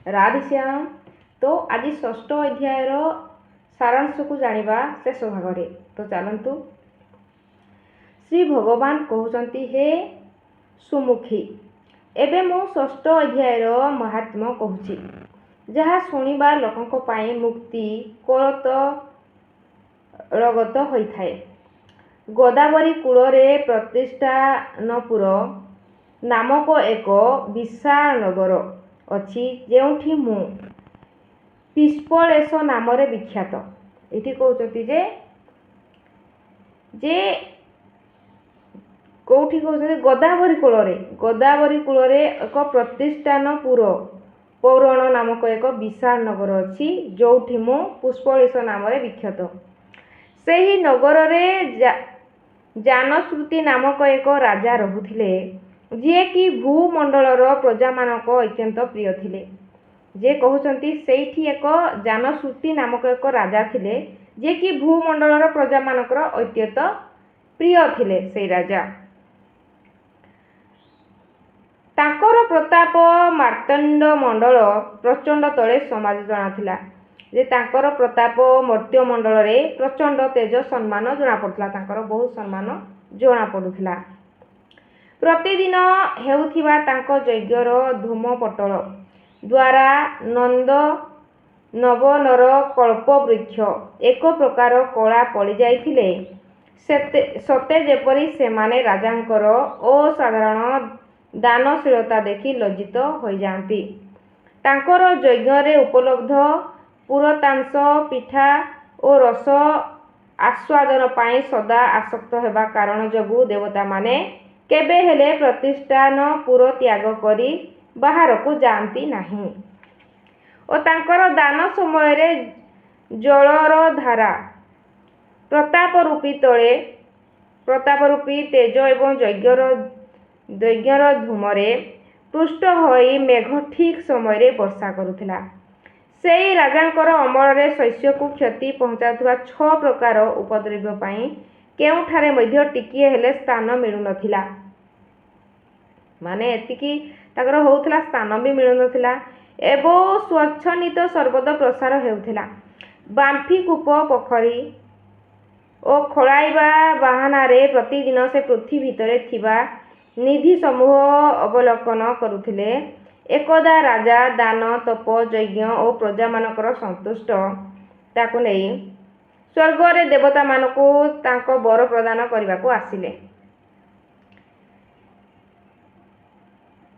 राधेश्याम। तो आज षष्ठ अध्यायर सारांश को जानिबा शेष भाग में। तो चलतु श्री भगवान कहते हे सुमुखी एबे मु षष्ठ अध्यायर महात्म्य कहूची जहाँ शुणिबा लोकंक पाई मुक्ति करत रगत होइथाए। गोदावरी कूଳରେ प्रतिष्ठानपुर नामक एक विशाल नगर अच्छी जेउठी मु पिस्पलेश नाम विख्यात। ये कहते जे कौटी कहते गोदावरी कूल एक प्रतिष्ठानपुर पौरण नामक एक विशाल नगर अच्छी जोठी मु पुष्पलेश नाम विख्यात। से ही नगर जानश्रुति नामक एक राजा रहुथिले जे कि भूमंडलर प्रजा मानक अत्यंत प्रिय थिले। जे कहउचंती सेठी एक जानश्रुति नामक एक राजा थिले जे कि भूमंडलर प्रजा मानकर अत्यंत प्रिय थिले। से राजा ताकर प्रताप मार्तंड मंडल प्रचंड तले समाज जना थिला। जे ताकर प्रताप मर्त्य मंडल रे प्रचंड तेज सम्मान जना पड़ुला। ताकर बहुत सम्मान जना पड़ुला। प्रतिदिन हेउथिबा तांको यज्ञर धूम पटल द्वारा नंद नवनर कल्प वृक्ष एक प्रकार कला पड़ी जाइथिले। सते जेपरी सेमाने राजांकर असाधारण दानशीलता देखि लज्जित हो जाती। तांकर यज्ञरे उपलब्ध पुरतांश पिठा और रस आस्वादन पाई सदा आसक्त हेबा कारण जगु देवता माने केबे हेले प्रतिष्ठानपुर त्याग करी बाहर को जाती नहीं। और तांकर दान समय रे जलर धारा प्रताप रूपी तेज एवं यज्ञर धूमरे पृष्ठ होई मेघ ठीक समय रे वर्षा करुथिला। सेई राजांकर अमଳରେ शस्यକୁ क्षति पहुँचाउଥିବା 6 प्रकार उपद्रव्य ପାଇଁ केउठारे मध्य टिकिए हेले स्थान मिलु नथिला। माने एतिकी ताकर होउथिला स्थान भी मिलु नथिला एवं स्वच्छनित सर्वदा प्रसार हेउथिला। बांफी कूप पोखरी ओ खोलाइबा बाहानारे प्रतिदिन से पृथ्वी भितरे थिबा निधि समूह अवलोकन करुथिले। एकदा राजा दान तप यज्ञ और प्रजा मानकर संतुष्ट ताकु नहीं स्वर्ग देवता मानकु तांको बर प्रदान करने को आसिले।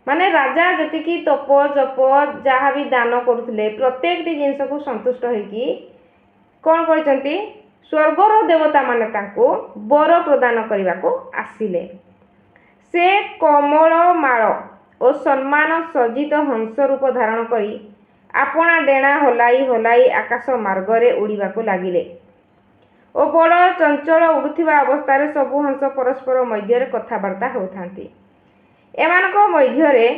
माने राजा जतिकी तप जप जहाँ भी दान करुथिले प्रत्येक जिनस को संतुष्ट होइकी कौन करचंती स्वर्गर देवता माने तांको बर प्रदान करने को आसिले। से कमल माल और सम्मान सज्जित हंस रूप धारण करी आपणा डेणा हलाई हलाई आकाश मार्गरे उड़ीबा को लागिले। ओ बड़ चंचल उड़ुथिबा अवस्था सबु हंस परस्पर मध्य कथबार्ता होउथांती। एमानक मध्यरे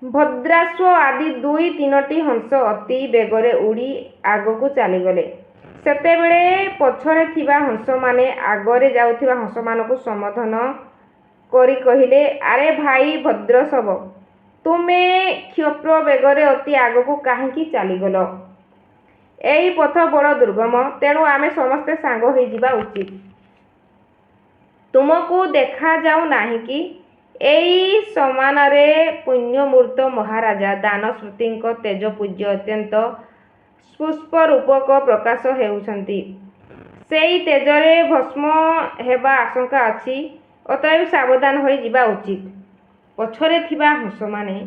भद्राश्व आदि 2-3टी हंस अति बेगरे उड़ी आगको चलीगले। सेतेबेले पछरे थिबा हंस माने आगरे जाउथिबा हंस मानकु समर्थन करी कहिले, अरे भाई भद्रशव तुमे क्षिप्र बेगरे अति आगको काहेकि चलीगल? एई पथ बड़ दुर्गम, तेणु आमे समस्ते सांग होई जिबा उचित। तुमको देखा जाऊ नाही कि एई समानरे पुण्यमूर्त महाराजा दानश्रुतिंक तेज पूज्य अत्यंत पुष्प रूपक प्रकाश हेउछंती। सेई तेजरे भस्म हेबा आशंका अछि, अतएव सावधान होई जिबा उचित। पछरे थिबा हंस माने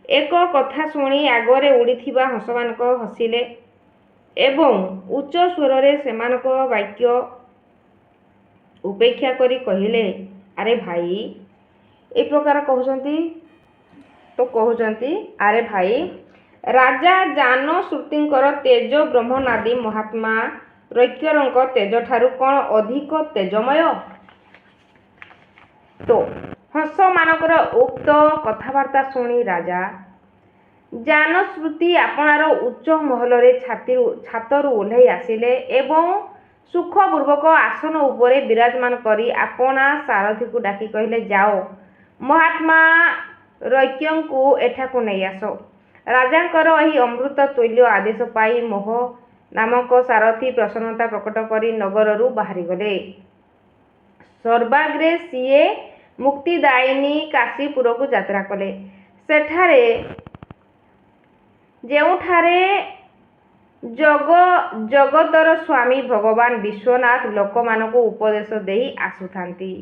एक कथा शुणी आगरे उड़ीथिबा हंस मानक हसिले एवं उच्च स्वरे सेमानक वाक्य उपेक्षा करी कहिले, अरे भाई ए प्रकार कहउचंती। तो कहउचंती अरे भाई राजा जानश्रुतिंकर तेज ब्रह्मनादि महात्मा रैक्यरंक तेज ठारू कौन अधिक तेजमय? तो हंस मानकर उक्त कथबार्ता शुणी राजा जानश्रुति आपणार उच्च महलरे छातरू ओह्लै आसिले एवं सुखपूर्वक आसन उपरे विराजमान करी आपना सारथी को डाकी कहले, जाओ महात्मा ରୈକ୍ୟଙ୍କୁ ଏଠାକୁ ନେଇ ଆସ। ରାଜାଙ୍କର ଏହି ଅମୃତ ତୁଲ୍ୟ ଆଦେଶ ପାଇ ମୋହ ନାମକ ସାରଥୀ ପ୍ରସନ୍ନତା ପ୍ରକଟ କରି ନଗରରୁ ବାହାରିଗଲେ। ସର୍ବାଗ୍ରେ ସିଏ ମୁକ୍ତିଦାୟିନୀ କାଶୀପୁରକୁ ଯାତ୍ରା କଲେ। ଯେଉଁଠାରେ ଜଗତର ସ୍ୱାମୀ ଭଗବାନ ବିଶ୍ୱନାଥ ଲୋକମାନଙ୍କୁ ଉପଦେଶ ଦେଇ ଆସୁଥାନ୍ତି।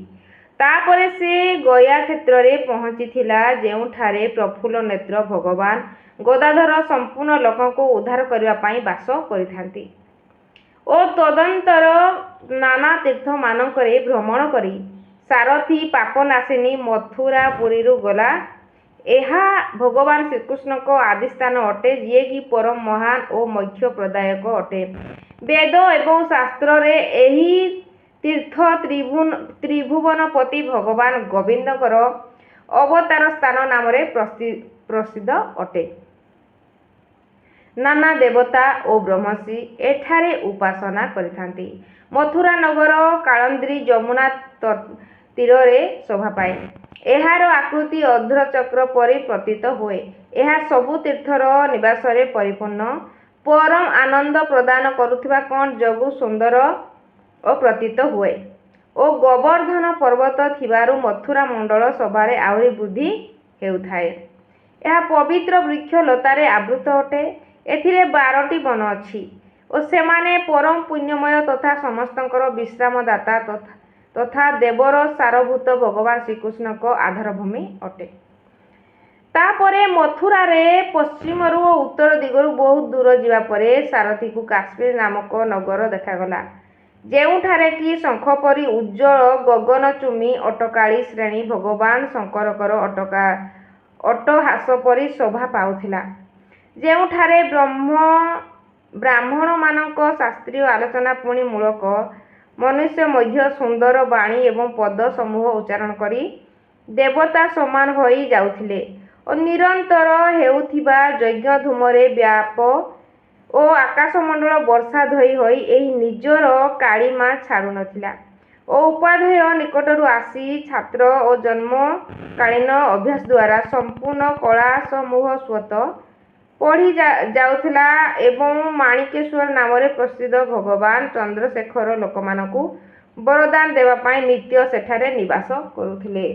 ତାପରେ ସେ ଗୟା କ୍ଷେତ୍ରରେ ପହଞ୍ଚିଥିଲା, ଯେଉଁଠାରେ ପ୍ରଫୁଲ୍ଲ ନେତ୍ର ଭଗବାନ ଗଦାଧର ସମ୍ପୂର୍ଣ୍ଣ ଲୋକଙ୍କୁ ଉଦ୍ଧାର କରିବା ପାଇଁ ବାସ କରିଥାନ୍ତି ଓ ତଦନନ୍ତର ନାନା ତୀର୍ଥମାନଙ୍କରେ ଭ୍ରମଣ କରି ସାରଥୀ ପାପନାଶିନୀ ମଥୁରାପୁରୀରୁ ଗଲା। ଏହା ଭଗବାନ ଶ୍ରୀକୃଷ୍ଣଙ୍କ ଆଦିସ୍ଥାନ ଅଟେ, ଯିଏକି ପରମ ମହାନ ଓ ମୋକ୍ଷ ପ୍ରଦାୟକ ଅଟେ। ବେଦ ଏବଂ ଶାସ୍ତ୍ରରେ ଏହି ତୀର୍ଥ ତ୍ରିଭୁବନପତି ଭଗବାନ ଗୋବିନ୍ଦଙ୍କର ଅବତାର ସ୍ଥାନ ନାମରେ ପ୍ରସିଦ୍ଧ ଅଟେ। ନାନା ଦେବତା ଓ ବ୍ରହ୍ମର୍ଷି ଏଠାରେ ଉପାସନା କରିଥାନ୍ତି। ମଥୁରା ନଗର କାଳନ୍ଦୀ ଯମୁନା ତୀରରେ ଶୋଭା ପାଏ। ଏହାର ଆକୃତି ଅର୍ଦ୍ଧଚକ୍ର ପରି ପ୍ରତୀତ ହୁଏ। ଏହା ସବୁ ତୀର୍ଥର ନିବାସରେ ପରିପୂର୍ଣ୍ଣ। ପରମ ଆନନ୍ଦ ପ୍ରଦାନ କରୁଥିବା କ'ଣ ଯୋଗୁଁ ସୁନ୍ଦର ଓ ପ୍ରତୀତ ହୁଏ ଓ ଗୋବର୍ଦ୍ଧନ ପର୍ବତ ଥିବାରୁ ମଥୁରା ମଣ୍ଡଳ ଶୋଭାରେ ଆହୁରି ବୃଦ୍ଧି ହେଉଥାଏ। ଏହା ପବିତ୍ର ବୃକ୍ଷ ଲତାରେ ଆବୃତ ଅଟେ। ଏଥିରେ 12ଟି ବନ ଅଛି ଓ ସେମାନେ ପରମ ପୁଣ୍ୟମୟ ତଥା ସମସ୍ତଙ୍କର ବିଶ୍ରାମଦାତା ତଥା ଦେବର ସାରଭୂତ ଭଗବାନ ଶ୍ରୀକୃଷ୍ଣଙ୍କ ଆଧାରଭୂମି ଅଟେ। ତାପରେ ମଥୁରାରେ ପଶ୍ଚିମରୁ ଓ ଉତ୍ତର ଦିଗରୁ ବହୁତ ଦୂର ଯିବା ପରେ ସାରଥୀକୁ କାଶ୍ମୀର ନାମକ ନଗର ଦେଖାଗଲା, ଯେଉଁଠାରେ କି ଶଙ୍ଖ ପରି ଉଜ୍ଜ୍ୱଳ ଗଗନଚୁମ୍ବୀ ଅଟ୍ଟକାଳି ଶ୍ରେଣୀ ଭଗବାନ ଶଙ୍କରଙ୍କର ଅଟ୍ଟହାସ ପରି ଶୋଭା ପାଉଥିଲା। ଯେଉଁଠାରେ ବ୍ରାହ୍ମଣମାନଙ୍କ ଶାସ୍ତ୍ରୀୟ ଆଲୋଚନା ପୁଣି ମୂଳକ ମନୁଷ୍ୟ ମଧ୍ୟ ସୁନ୍ଦର ବାଣୀ ଏବଂ ପଦ ସମୂହ ଉଚ୍ଚାରଣ କରି ଦେବତା ସମାନ ହୋଇ ଯାଉଥିଲେ ଓ ନିରନ୍ତର ହେଉଥିବା ଯଜ୍ଞ ଧୂମରେ ବ୍ୟାପ ଓ ଆକାଶମଣ୍ଡଳ ବର୍ଷା ଧୋଇ ହୋଇ ଏହି ନିଜର କାଳିମା ଛାଡ଼ୁନଥିଲା ଓ ଉପାଧ୍ୟାୟ ନିକଟରୁ ଆସି ଛାତ୍ର ଓ ଜନ୍ମକାଳୀନ ଅଭ୍ୟାସ ଦ୍ୱାରା ସମ୍ପୂର୍ଣ୍ଣ କଳା ସମୂହ ସ୍ୱତଃ ପଢ଼ି ଯାଉଥିଲା ଏବଂ ମାଣିକେଶ୍ୱର ନାମରେ ପ୍ରସିଦ୍ଧ ଭଗବାନ ଚନ୍ଦ୍ରଶେଖର ଲୋକମାନଙ୍କୁ ବରଦାନ ଦେବା ପାଇଁ ନିତ୍ୟ ସେଠାରେ ନିବାସ କରୁଥିଲେ।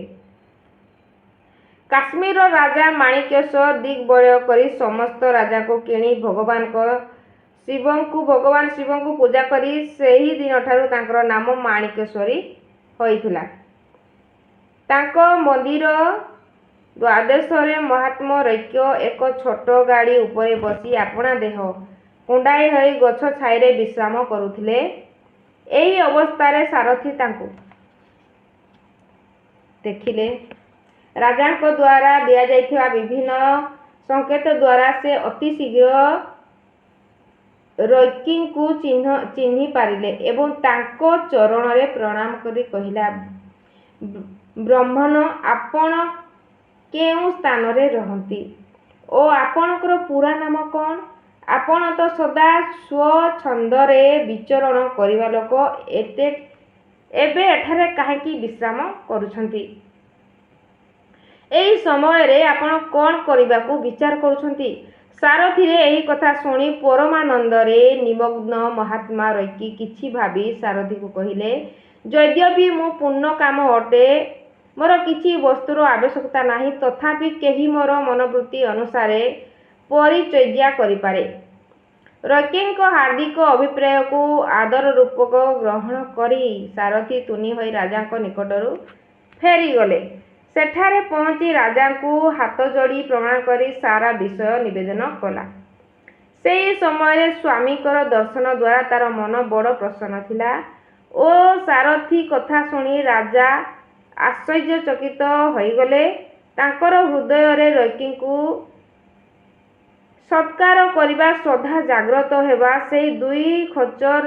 କାଶ୍ମୀରର ରାଜା ମାଣିକେଶ୍ୱର ଦିଗ୍ବଳୟ କରି ସମସ୍ତ ରାଜାଙ୍କୁ କିଣି ଭଗବାନ ଶିବଙ୍କୁ ପୂଜା କରି ସେହି ଦିନଠାରୁ ତାଙ୍କର ନାମ ମାଣିକେଶ୍ୱରୀ ହୋଇଥିଲା। ତାଙ୍କ ମନ୍ଦିର ଦ୍ୱାଦଶରେ ମହାତ୍ମା ରୈକ୍ୟ ଏକ ଛୋଟ ଗାଡ଼ି ଉପରେ ବସି ଆପଣା ଦେହ କୁଣ୍ଡାଇ ହୋଇ ଗଛ ଛାଇରେ ବିଶ୍ରାମ କରୁଥିଲେ। ଏହି ଅବସ୍ଥାରେ ସାରଥୀ ତାଙ୍କୁ ଦେଖିଲେ। ରାଜାଙ୍କ ଦ୍ୱାରା ଦିଆଯାଇଥିବା ବିଭିନ୍ନ ସଂକେତ ଦ୍ୱାରା ସେ ଅତି ଶୀଘ୍ର ରୈକ୍ୟଙ୍କୁ ଚିହ୍ନି ପାରିଲେ ଏବଂ ତାଙ୍କ ଚରଣରେ ପ୍ରଣାମ କରି କହିଲେ, ବ୍ରାହ୍ମଣ, ଆପଣ କେଉଁ ସ୍ଥାନରେ ରହନ୍ତି ଓ ଆପଣଙ୍କର ପୂରା ନାମ କ'ଣ? ଆପଣ ତ ସଦା ସ୍ୱଚ୍ଛନ୍ଦରେ ବିଚରଣ କରିବା ଲୋକ, ଏବେ ଏଠାରେ କାହିଁକି ବିଶ୍ରାମ କରୁଛନ୍ତି? ଏହି ସମୟରେ ଆପଣ କ'ଣ କରିବାକୁ ବିଚାର କରୁଛନ୍ତି? ସାରଥୀରେ ଏହି କଥା ଶୁଣି ପରମାନନ୍ଦରେ ନିମଗ୍ନ ମହାତ୍ମା ରୈକ୍ୟ କିଛି ଭାବି ସାରଥୀକୁ କହିଲେ, ଯଦ୍ୟପି ମୁଁ ପୂର୍ଣ୍ଣ କାମ ଅଟେ, ମୋର କିଛି ବସ୍ତୁର ଆବଶ୍ୟକତା ନାହିଁ, ତଥାପି କେହି ମୋର ମନୋବୃତ୍ତି ଅନୁସାରେ ପରିଚର୍ଯ୍ୟା କରିପାରେ। ରୈକ୍ୟଙ୍କ ହାର୍ଦ୍ଦିକ ଅଭିପ୍ରାୟକୁ ଆଦରପୂର୍ବକ ଗ୍ରହଣ କରି ସାରଥୀ ତୁନି ହୋଇ ରାଜାଙ୍କ ନିକଟରୁ ଫେରିଗଲେ। ସେଠାରେ ପହଞ୍ଚି ରାଜାଙ୍କୁ ହାତଯୋଡ଼ି ପ୍ରଣାମ କରି ସାରା ବିଷୟ ନିବେଦନ କଲା। ସେହି ସମୟରେ ସ୍ୱାମୀଙ୍କର ଦର୍ଶନ ଦ୍ୱାରା ତାର ମନ ବଡ଼ ପ୍ରସନ୍ନ ଥିଲା ଓ ସାରଥୀ କଥା ଶୁଣି ରାଜା ଆଶ୍ଚର୍ଯ୍ୟଚକିତ ହୋଇଗଲେ। ତାଙ୍କର ହୃଦୟରେ ରୈକ୍ୟଙ୍କୁ ସତ୍କାର କରିବା ଶ୍ରଦ୍ଧା ଜାଗ୍ରତ ହେବା ସେହି ଦୁଇ ଖଚ୍ଚର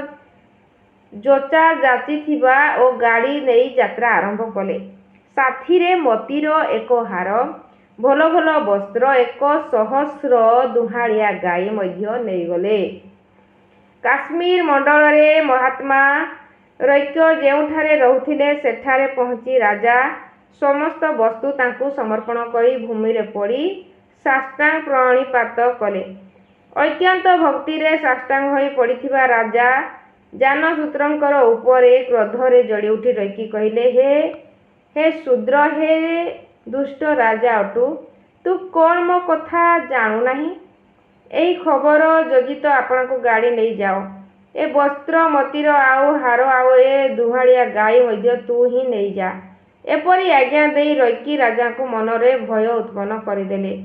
ଯୋଚା ଯାଚିଥିବା ଓ ଗାଡ଼ି ନେଇ ଯାତ୍ରା ଆରମ୍ଭ କଲେ। ସାଥିରେ ମୋତିର ଏକ ହାର, ଭଲ ଭଲ ବସ୍ତ୍ର, 1,000 ଦୁହାଳିଆ ଗାଈ ମଧ୍ୟ ନେଇଗଲେ। କାଶ୍ମୀର ମଣ୍ଡଳରେ ମହାତ୍ମା ରୈକ୍ୟ ଯେଉଁଠାରେ ରହୁଥିଲେ ସେଠାରେ ପହଞ୍ଚି ରାଜା समस्त वस्तु तांकु समर्पण करी भूमि रे पड़ी साष्टांग प्रणिपात कले। अत्यंत भक्ति रे साष्टांग होई पड़िथिबा राजा जानसूत्रंकर उपरे क्रोधरे जड़ी उठी रईकी कहिले, हे शूद्र, हे दुष्ट राजा अटु, तू कौन मो कथा जानु नाही? एई खबर जगी तो आपण को गाड़ी नहीं जाओ। ए वस्त्र मतीर आउ हार आउ ए दुहाड़िया गाई मध्य तू ही नहीं जा। एपरी आज्ञा देई रईकी राजा को मनरे भय उत्पन्न करदेले।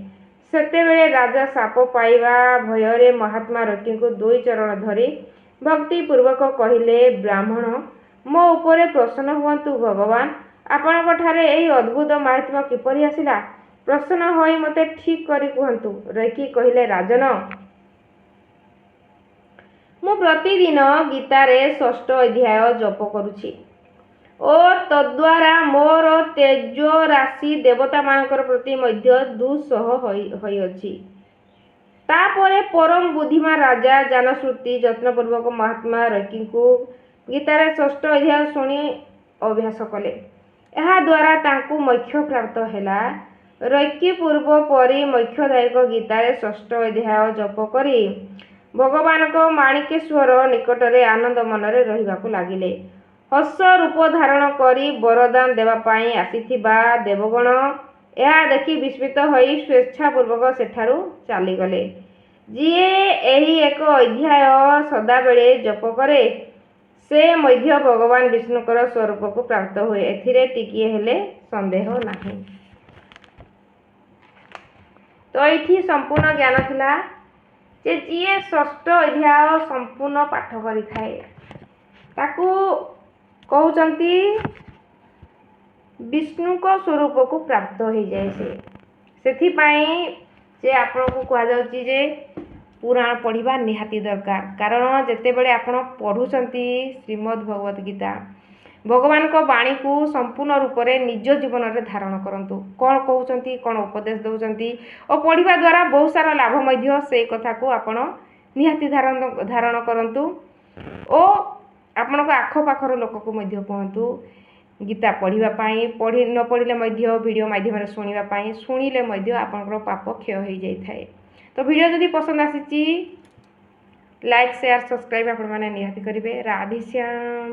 सेतेबेले राजा साप पाइबा भୟରେ महात्मा रकी को दुई चरण धरी भक्ति पूर्वक कहिले, ब्राह्मण मो उपरे प्रसन्न हुअन्तु भगवान, आपणक ठारे एई अद्भुत महात्मा किपरि आसिला? प्रसन्न होई मते ठीक करी कहन्तु। रईकी कहिले, राजन, मु प्रतिदिन गीतारे 6 अध्याय जप करुछि ओ तद्वारा मोर तेज राशि देवता मानकर प्रति मध्य दुस्सह होई अछि। तापरे परम बुद्धिमान राजा जानश्रुति यत्नपूर्वक महात्मा रकी को गीतारे 6 अध्याय शुणी अभ्यास कले। एहा द्वारा तांकु मोक्ष प्राप्त हैला। रकी पूर्व परी मोक्षदायक गीतारे 6 अध्याय जप करी भगवान को माणिकेश्वर निकटरे आनंद मनरे रहिबाकु लागिले। हस रूप धारण करी वरदान देवा पाई आसीथिबा देवगण यह देखि विस्मित होई स्वेच्छापूर्वक सेठारु चलीगले। जीए एही एक अध्याय सदाबेले जप करे से मध्य भगवान विष्णुकर स्वरूप को प्राप्त हुए, एथिरे टिकिए हेले संदेह नाही। तो ये संपूर्ण ज्ञान थिला जे जीए 6 अध्याय संपूर्ण पाठ करि थाए ताकू कहउचंती विष्णु को स्वरूप को प्राप्त हो जाए। से जे आपण को कह जाउची जे पुराण पढ़िबा निहाती दरकार। कारण जेतेबेले आपण पढ़ुचंती श्रीमद् भगवत गीता भगवान को वाणी को संपूर्ण रूप से निज जीवन में धारण करंतु। कौन कहउचंती, कौन उपदेश दउचंती और पढ़िबा द्वारा बहुत सारा लाभ मध्य से कथा को आपण निहाती धारण करंतु और आपण को आखपाखर लोक को मध्य कहतु गीता पढ़ापी। पढ़ी न पढ़ले वीडियो माध्यम शुणापी, शुणिले आपंकर पाप क्षय हो जाए। तो वीडियो जदि पसंद आसी लाइक शेयर सब्सक्राइब आपण मैंने निहाती करेंगे। राधेश्याम।